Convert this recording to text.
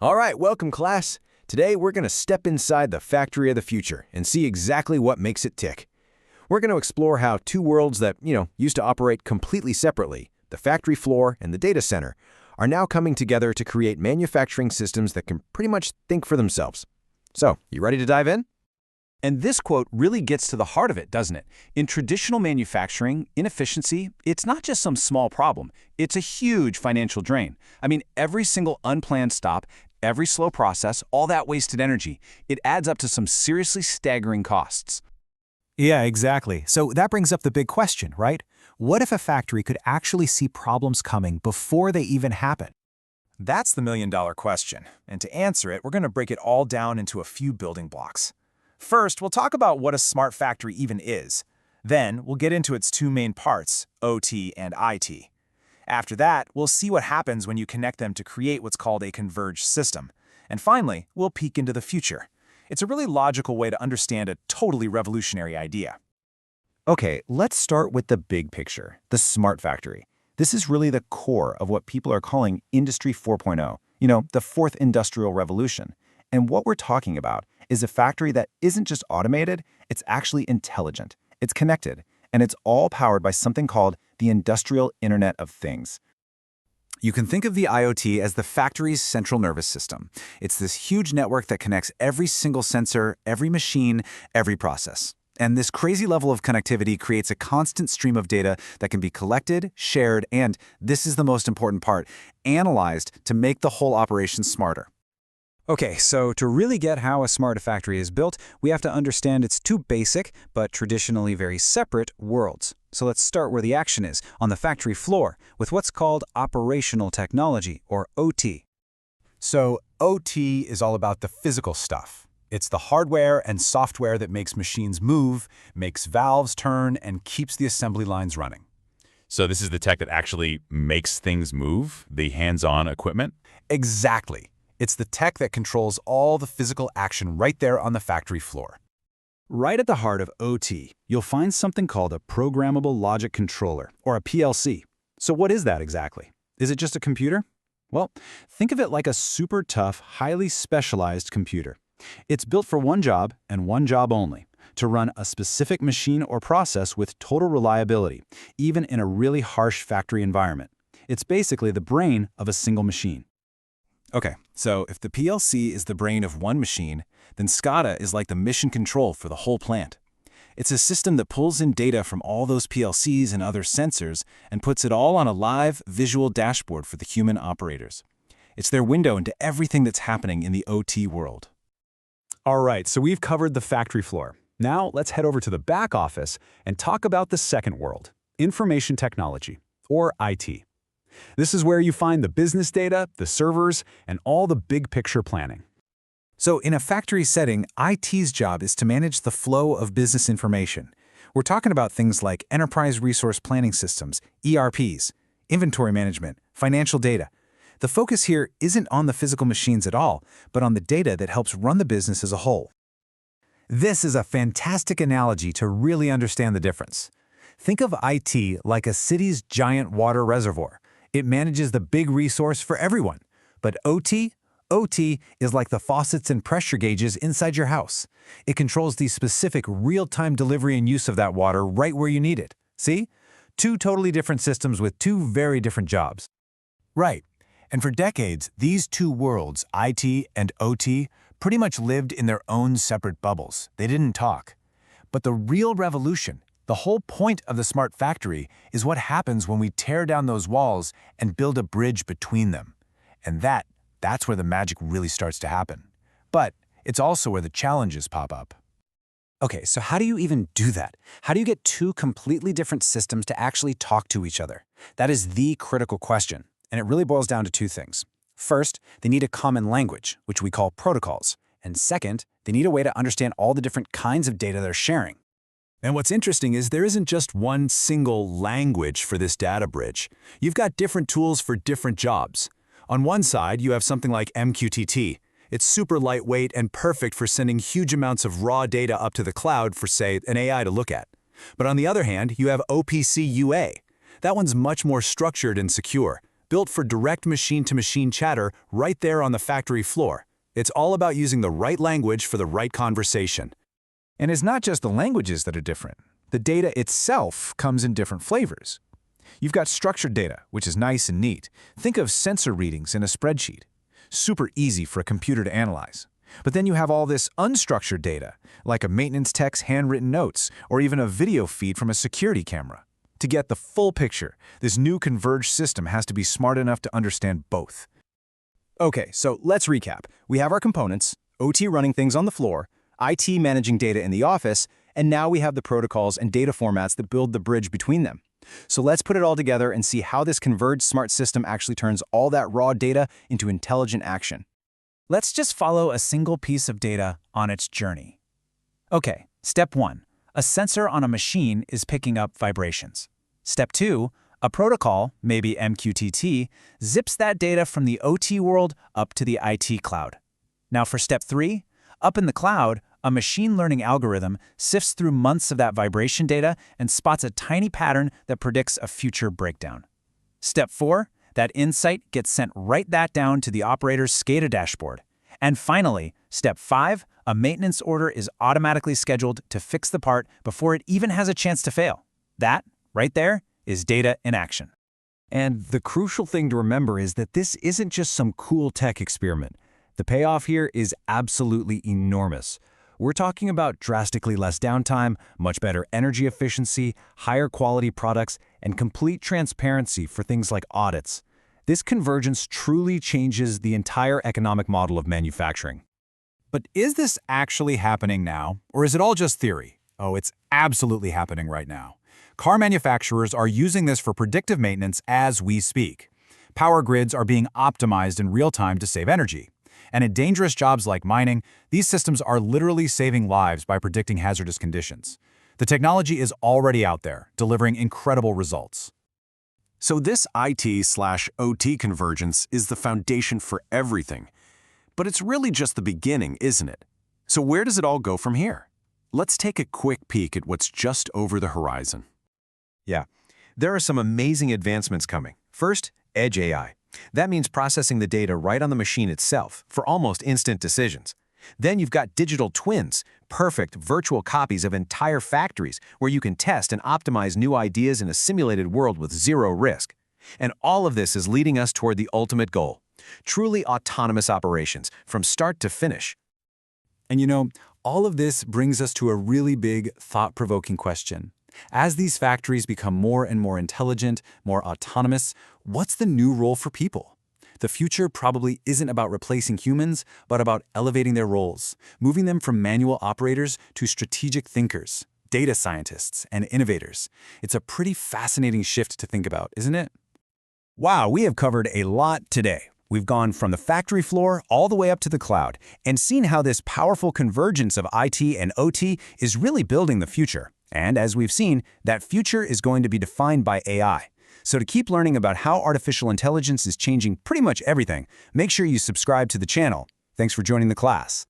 All right, welcome class. Today we're going to step inside the factory of the future and see exactly what makes it tick. We're going to explore how two worlds that, used to operate completely separately, the factory floor and the data center, are now coming together to create manufacturing systems that can pretty much think for themselves. So, you ready to dive in? And this quote really gets to the heart of it, doesn't it? In traditional manufacturing, inefficiency, it's not just some small problem. It's a huge financial drain. I mean, every single unplanned stop, every slow process, all that wasted energy, it adds up to some seriously staggering costs. Yeah, exactly. So that brings up the big question, right? What if a factory could actually see problems coming before they even happen? That's the million-dollar question. And to answer it, we're going to break it all down into a few building blocks. First, we'll talk about what a smart factory even is. Then, we'll get into its two main parts, OT and IT. After that, we'll see what happens when you connect them to create what's called a converged system. And finally, we'll peek into the future. It's a really logical way to understand a totally revolutionary idea. Okay, let's start with the big picture, the smart factory. This is really the core of what people are calling Industry 4.0, the fourth industrial revolution. And what we're talking about is a factory that isn't just automated, it's actually intelligent, it's connected, and it's all powered by something called the Industrial Internet of Things. You can think of the IoT as the factory's central nervous system. It's this huge network that connects every single sensor, every machine, every process. And this crazy level of connectivity creates a constant stream of data that can be collected, shared, and, this is the most important part, analyzed to make the whole operation smarter. Okay, so to really get how a smart factory is built, we have to understand its two basic, but traditionally very separate, worlds. So let's start where the action is, on the factory floor, with what's called operational technology, or OT. So OT is all about the physical stuff. It's the hardware and software that makes machines move, makes valves turn, and keeps the assembly lines running. So this is the tech that actually makes things move, the hands-on equipment? Exactly. It's the tech that controls all the physical action right there on the factory floor. Right at the heart of OT, you'll find something called a programmable logic controller, or a PLC. So what is that exactly? Is it just a computer? Well, think of it like a super tough, highly specialized computer. It's built for one job and one job only, to run a specific machine or process with total reliability, even in a really harsh factory environment. It's basically the brain of a single machine. Okay, so if the PLC is the brain of one machine, then SCADA is like the mission control for the whole plant. It's a system that pulls in data from all those PLCs and other sensors and puts it all on a live, visual dashboard for the human operators. It's their window into everything that's happening in the OT world. All right, so we've covered the factory floor. Now let's head over to the back office and talk about the second world, information technology, or IT. This is where you find the business data, the servers, and all the big picture planning. So in a factory setting, IT's job is to manage the flow of business information. We're talking about things like enterprise resource planning systems, ERPs, inventory management, financial data. The focus here isn't on the physical machines at all, but on the data that helps run the business as a whole. This is a fantastic analogy to really understand the difference. Think of IT like a city's giant water reservoir. It manages the big resource for everyone. But OT is like the faucets and pressure gauges inside your house. It controls the specific real-time delivery and use of that water right where you need it. See? Two totally different systems with two very different jobs. Right. And for decades, these two worlds, IT and OT, pretty much lived in their own separate bubbles. They didn't talk. But the real revolution, the whole point of the smart factory, is what happens when we tear down those walls and build a bridge between them. And that's where the magic really starts to happen. But it's also where the challenges pop up. Okay, so how do you even do that? How do you get two completely different systems to actually talk to each other? That is the critical question, and it really boils down to two things. First, they need a common language, which we call protocols. And second, they need a way to understand all the different kinds of data they're sharing. And what's interesting is there isn't just one single language for this data bridge. You've got different tools for different jobs. On one side, you have something like MQTT. It's super lightweight and perfect for sending huge amounts of raw data up to the cloud for, say, an AI to look at. But on the other hand, you have OPC UA. That one's much more structured and secure. built for direct machine-to-machine chatter right there on the factory floor. It's all about using the right language for the right conversation. And it's not just the languages that are different. The data itself comes in different flavors. You've got structured data, which is nice and neat. Think of sensor readings in a spreadsheet. Super easy for a computer to analyze. But then you have all this unstructured data, like a maintenance tech's handwritten notes, or even a video feed from a security camera. To get the full picture, this new converged system has to be smart enough to understand both. Okay, so let's recap. We have our components, OT running things on the floor, IT managing data in the office, and now we have the protocols and data formats that build the bridge between them. So let's put it all together and see how this converged smart system actually turns all that raw data into intelligent action. Let's just follow a single piece of data on its journey. Okay, step 1. A sensor on a machine is picking up vibrations. Step 2. A protocol, maybe MQTT, zips that data from the OT world up to the IT cloud. Now for step 3, up in the cloud, a machine learning algorithm sifts through months of that vibration data and spots a tiny pattern that predicts a future breakdown. Step 4, that insight gets sent right down to the operator's SCADA dashboard. And finally, step 5, a maintenance order is automatically scheduled to fix the part before it even has a chance to fail. That, right there, is data in action. And the crucial thing to remember is that this isn't just some cool tech experiment. The payoff here is absolutely enormous. We're talking about drastically less downtime, much better energy efficiency, higher quality products, and complete transparency for things like audits. This convergence truly changes the entire economic model of manufacturing. But is this actually happening now, or is it all just theory? Oh, it's absolutely happening right now. Car manufacturers are using this for predictive maintenance as we speak. Power grids are being optimized in real time to save energy. And in dangerous jobs like mining, these systems are literally saving lives by predicting hazardous conditions. The technology is already out there, delivering incredible results. So this IT/OT convergence is the foundation for everything. But it's really just the beginning, isn't it? So where does it all go from here? Let's take a quick peek at what's just over the horizon. Yeah, there are some amazing advancements coming. First, Edge AI. That means processing the data right on the machine itself for almost instant decisions. Then you've got digital twins, perfect virtual copies of entire factories where you can test and optimize new ideas in a simulated world with zero risk. And all of this is leading us toward the ultimate goal, truly autonomous operations from start to finish. And you know, all of this brings us to a really big, thought-provoking question. As these factories become more and more intelligent, more autonomous, what's the new role for people? The future probably isn't about replacing humans, but about elevating their roles, moving them from manual operators to strategic thinkers, data scientists, and innovators. It's a pretty fascinating shift to think about, isn't it? Wow, we have covered a lot today. We've gone from the factory floor all the way up to the cloud and seen how this powerful convergence of IT and OT is really building the future. And as we've seen, that future is going to be defined by AI. So to keep learning about how artificial intelligence is changing pretty much everything, make sure you subscribe to the channel. Thanks for joining the class.